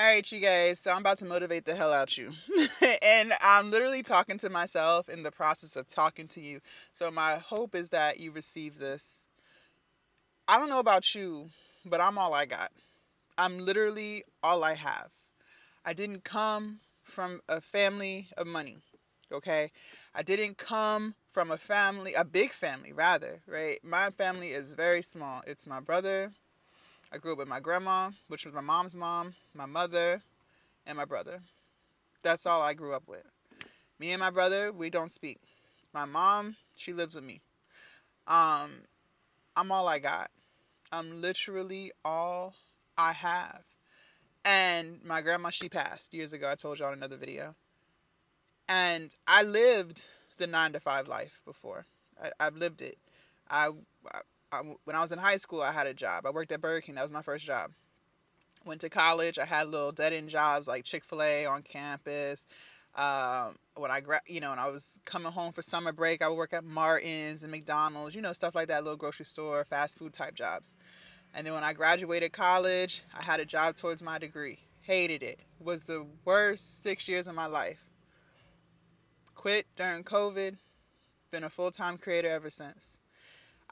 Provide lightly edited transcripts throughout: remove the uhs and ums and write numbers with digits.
All right, you guys. So I'm about to motivate the hell out you. And I'm literally talking to myself in the process of talking to you. So my hope is that you receive this. I don't know about you, but I'm all I got. I'm literally all I have. I didn't come from a family of money, okay? I didn't come from a big family, rather, right? My family is very small. It's my brother. I grew up with my grandma, which was my mom's mom, my mother, and my brother. That's all I grew up with. Me and my brother, we don't speak. My mom, she lives with me. Um, I'm all I got. I'm literally all I have. And my grandma, she passed years ago. I told y'all in another video. And I lived the 9 to 5 life before. I've lived it. I, when I was in high school, I had a job. I worked at Burger King. That was my first job. Went to college. I had little dead end jobs like Chick-fil-A on campus. When I was coming home for summer break, I would work at Martin's and McDonald's, stuff like that, little grocery store, fast food type jobs. And then when I graduated college, I had a job towards my degree. Hated it. Was the worst 6 years of my life. Quit during COVID. Been a full-time creator ever since.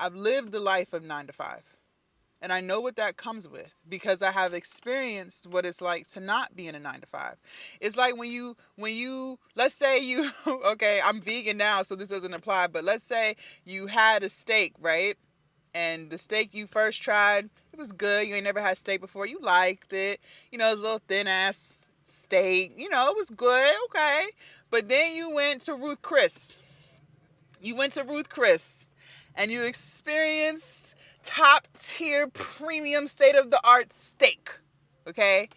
I've lived the life of 9 to 5. And I know what that comes with because I have experienced what it's like to not be in a 9 to 5. It's like let's say you, okay, I'm vegan now, so this doesn't apply, but let's say you had a steak, right? And the steak you first tried, it was good. You ain't never had steak before. You liked it. It was a little thin ass steak. It was good. Okay. But then you went to Ruth Chris. And you experienced top tier premium state of the art steak. Okay?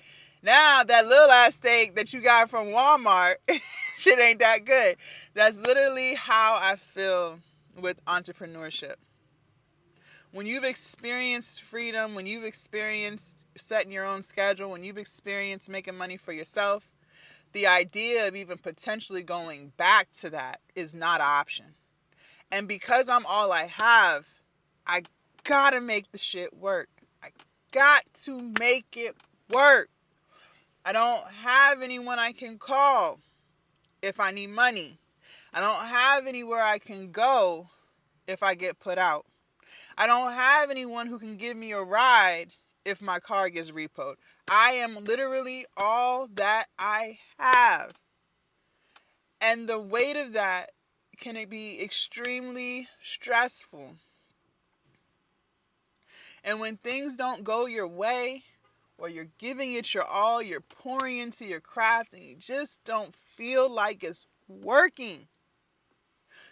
Now that little ass steak that you got from Walmart, shit ain't that good. That's literally how I feel with entrepreneurship. When you've experienced freedom, when you've experienced setting your own schedule, when you've experienced making money for yourself, the idea of even potentially going back to that is not an option. And because I'm all I have, I gotta make the shit work. I got to make it work. I don't have anyone I can call if I need money. I don't have anywhere I can go if I get put out. I don't have anyone who can give me a ride if my car gets repoed. I am literally all that I have. And the weight of that can be extremely stressful. And when things don't go your way, or you're giving it your all, you're pouring into your craft, and you just don't feel like it's working.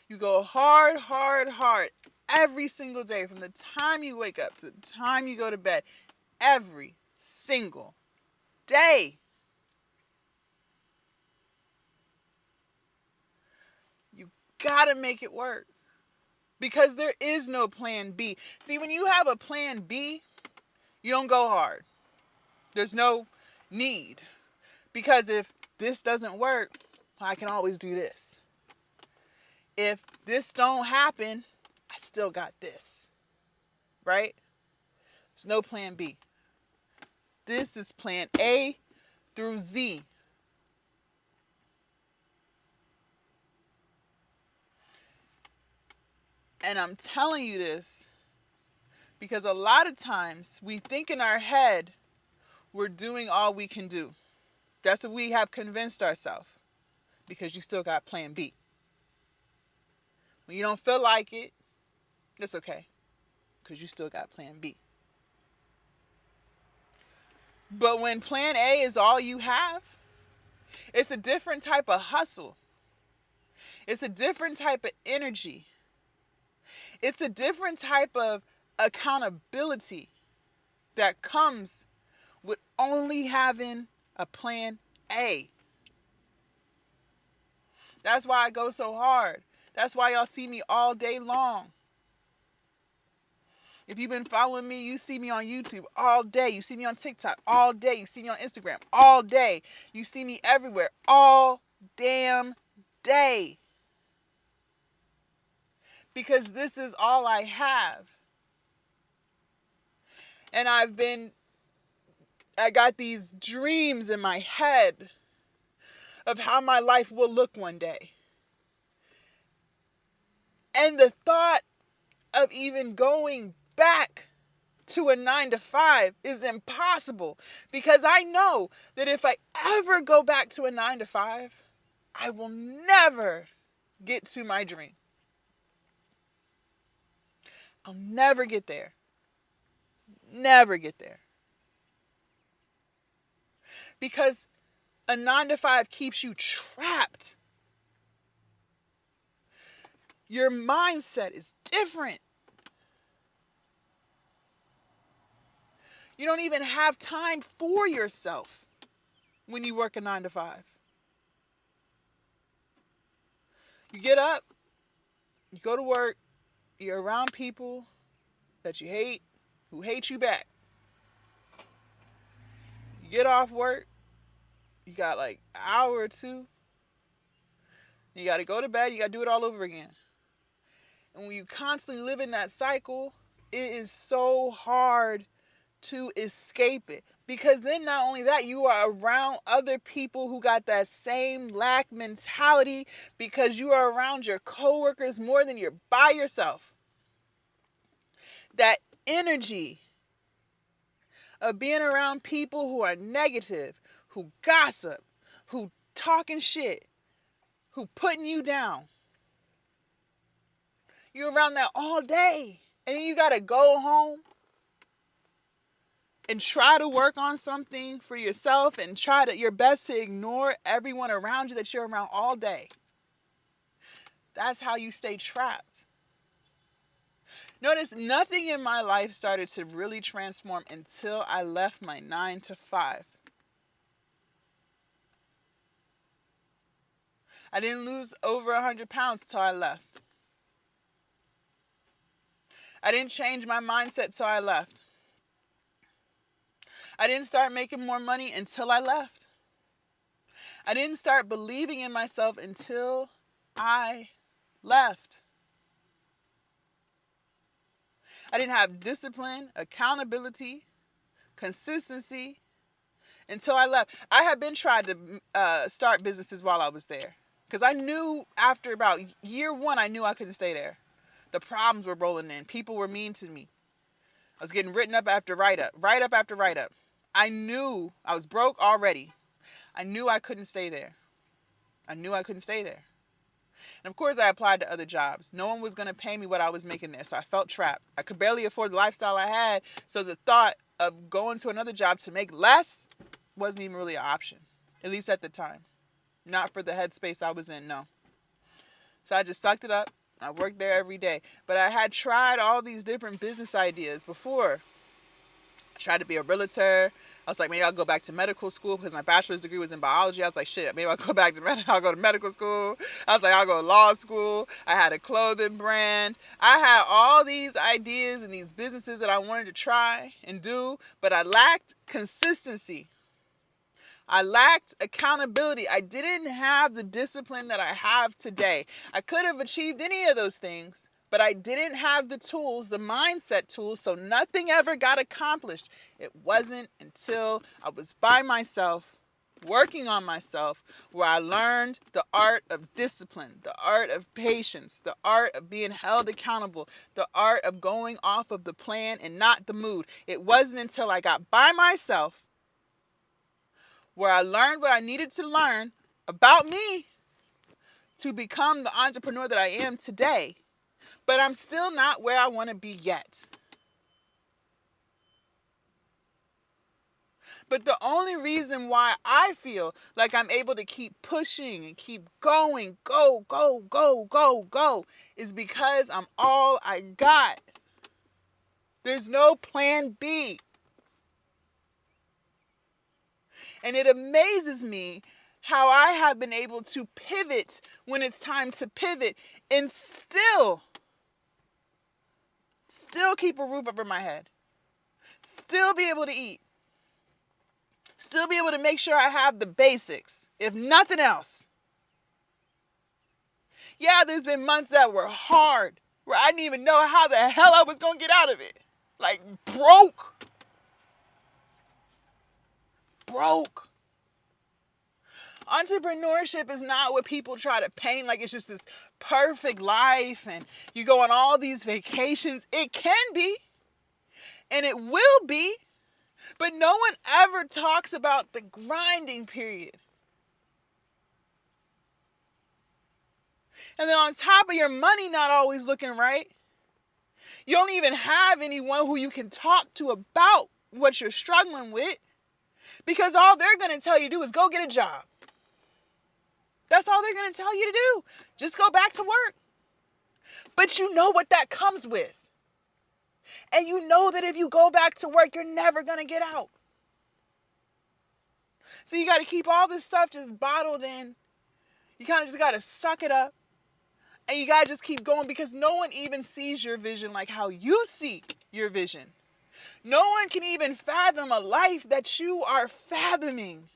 You go hard, hard, hard every single day from the time you wake up to the time you go to bed. Every single day. You gotta make it work. Because there is no plan B. See, when you have a plan B, you don't go hard. There's no need. Because if this doesn't work, I can always do this. If this don't happen, I still got this. Right? There's no plan B. This is plan A through Z. And I'm telling you this because a lot of times we think in our head we're doing all we can do. That's what we have convinced ourselves because you still got plan B. When you don't feel like it, that's okay because you still got plan B. But when plan A is all you have, it's a different type of hustle. It's a different type of energy. It's a different type of accountability that comes with only having a plan A. That's why I go so hard. That's why y'all see me all day long. If you've been following me, you see me on YouTube all day. You see me on TikTok all day. You see me on Instagram all day. You see me everywhere all damn day. Because this is all I have. And I've been I got these dreams in my head of how my life will look one day. And the thought of even going back to a 9 to 5 is impossible, because I know that if I ever go back to a 9 to 5, I will never get to my dream. I'll never get there. Never get there. Because a 9 to 5 keeps you trapped. Your mindset is different. You don't even have time for yourself when you work a 9 to 5. You get up, you go to work, you're around people that you hate, who hate you back. You get off work, you got like an hour or two, you got to go to bed, you got to do it all over again. And when you constantly live in that cycle, it is so hard to escape it. Because then not only that, you are around other people who got that same lack mentality, because you are around your coworkers more than you're by yourself. That energy of being around people who are negative, who gossip, who talking shit, who putting you down. You're around that all day. And then you got to go home and try to work on something for yourself and try to your best to ignore everyone around you that you're around all day. That's how you stay trapped. Notice nothing in my life started to really transform until I left my 9 to 5. I didn't lose over 100 pounds till I left. I didn't change my mindset till I left. I didn't start making more money until I left. I didn't start believing in myself until I left. I didn't have discipline, accountability, consistency until I left. I had been trying to start businesses while I was there, because I knew after about year 1, I knew I couldn't stay there. The problems were rolling in. People were mean to me. I was getting written up after write-up after write-up. I knew I was broke already. I knew I couldn't stay there. And of course, I applied to other jobs. No one was going to pay me what I was making there, so I felt trapped. I could barely afford the lifestyle I had, so the thought of going to another job to make less wasn't even really an option, at least at the time. Not for the headspace I was in, no. So I just sucked it up. I worked there every day. But I had tried all these different business ideas before. I tried to be a realtor. I was like, maybe I'll go back to medical school, because my bachelor's degree was in biology. I was like, shit, maybe I'll go back to I'll go to medical school. I was like, I'll go to law school. I had a clothing brand. I had all these ideas and these businesses that I wanted to try and do, but I lacked consistency. I lacked accountability. I didn't have the discipline that I have today. I could have achieved any of those things, but I didn't have the tools, the mindset tools, so nothing ever got accomplished. It wasn't until I was by myself, working on myself, where I learned the art of discipline, the art of patience, the art of being held accountable, the art of going off of the plan and not the mood. It wasn't until I got by myself where I learned what I needed to learn about me to become the entrepreneur that I am today. But I'm still not where I want to be yet. But the only reason why I feel like I'm able to keep pushing and keep going, go, is because I'm all I got. There's no plan B. And it amazes me how I have been able to pivot when it's time to pivot and still keep a roof over my head. Still be able to eat. Still be able to make sure I have the basics, if nothing else. Yeah, there's been months that were hard, where I didn't even know how the hell I was going to get out of it. Like, broke. broke. Entrepreneurship is not what people try to paint like it's just this perfect life and you go on all these vacations. It can be, and it will be, but no one ever talks about the grinding period. And then on top of your money not always looking right, you don't even have anyone who you can talk to about what you're struggling with, because all they're going to tell you to do is go get a job. That's all they're going to tell you to do. Just go back to work. But you know what that comes with. And you know that if you go back to work, you're never going to get out. So you got to keep all this stuff just bottled in. You kind of just got to suck it up. And you got to just keep going, because no one even sees your vision like how you see your vision. No one can even fathom a life that you are fathoming.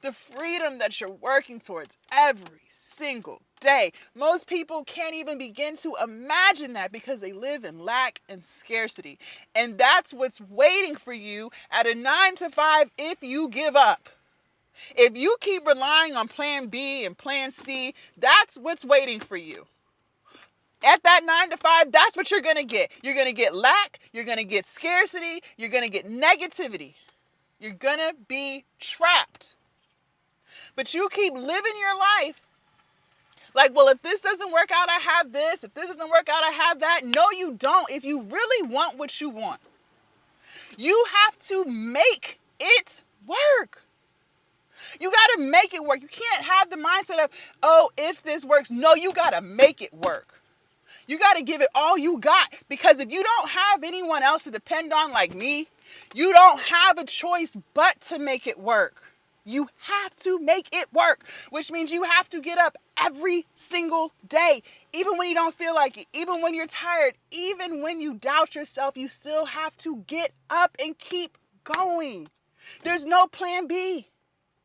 The freedom that you're working towards every single day. Most people can't even begin to imagine that because they live in lack and scarcity. And that's what's waiting for you at a 9 to 5 if you give up. If you keep relying on plan B and plan C, that's what's waiting for you. At that 9 to 5, that's what you're going to get. You're going to get lack. You're going to get scarcity. You're going to get negativity. You're going to be trapped. But you keep living your life like, well, if this doesn't work out, I have this. If this doesn't work out, I have that. No, you don't. If you really want what you want, you have to make it work. You got to make it work. You can't have the mindset of, oh, if this works. No, you got to make it work. You got to give it all you got, because if you don't have anyone else to depend on like me, you don't have a choice but to make it work. You have to make it work, which means you have to get up every single day, even when you don't feel like it, even when you're tired, even when you doubt yourself, you still have to get up and keep going. There's no plan B.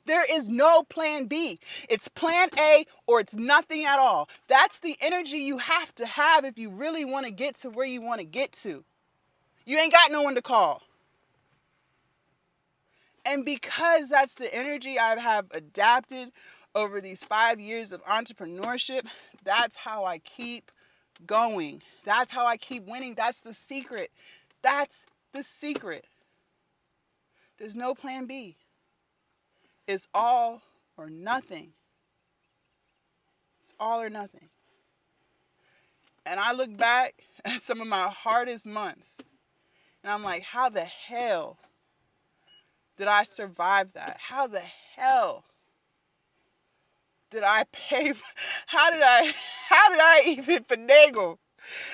There is no plan B. It's plan A or it's nothing at all. That's the energy you have to have if you really want to get to where you want to get to. You ain't got no one to call. And because that's the energy I have adapted over these 5 years of entrepreneurship, that's how I keep going. That's how I keep winning. That's the secret. That's the secret. There's no plan B. It's all or nothing. It's all or nothing. And I look back at some of my hardest months, and I'm like, how the hell did I survive that? How the hell did I pay? How did I even finagle?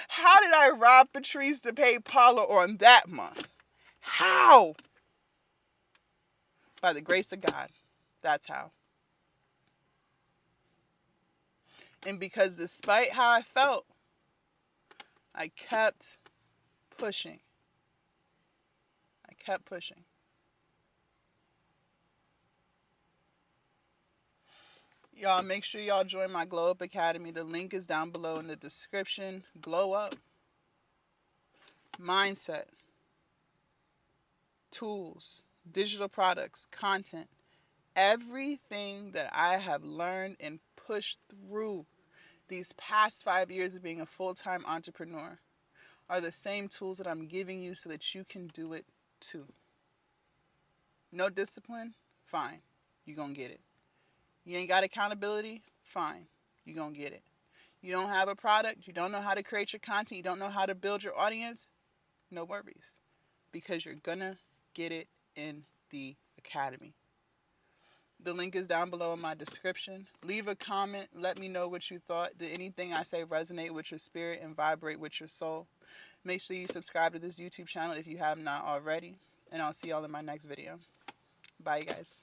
How did I rob Patrice to pay Paula on that month? How? By the grace of God. That's how. And because despite how I felt, I kept pushing. I kept pushing. Y'all, make sure y'all join my Glow Up Academy. The link is down below in the description. Glow up. Mindset. Tools. Digital products. Content. Everything that I have learned and pushed through these past 5 years of being a full-time entrepreneur are the same tools that I'm giving you so that you can do it too. No discipline? Fine. You're going to get it. You ain't got accountability? Fine. You're going to get it. You don't have a product? You don't know how to create your content? You don't know how to build your audience? No worries. Because you're going to get it in the academy. The link is down below in my description. Leave a comment. Let me know what you thought. Did anything I say resonate with your spirit and vibrate with your soul? Make sure you subscribe to this YouTube channel if you have not already. And I'll see y'all in my next video. Bye, you guys.